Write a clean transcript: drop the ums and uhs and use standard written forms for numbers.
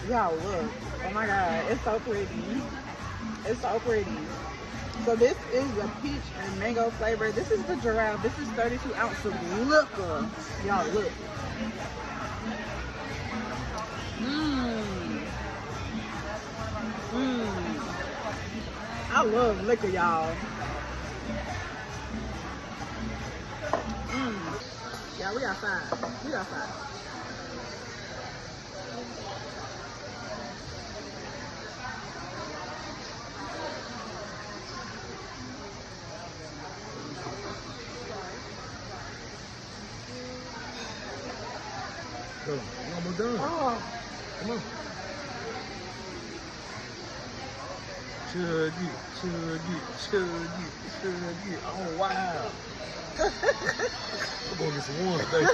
Y'all look. Oh my god, it's so pretty. It's so pretty. So this is the peach and mango flavor. This is the giraffe. This is 32 ounces of liquor. Y'all look. I love liquor, y'all. Yeah, we outside. We outside. Go. We're almost done. Oh. Come on. Chug it, chug it, chug it, chug it. Oh, wow. We're going to get some ones today.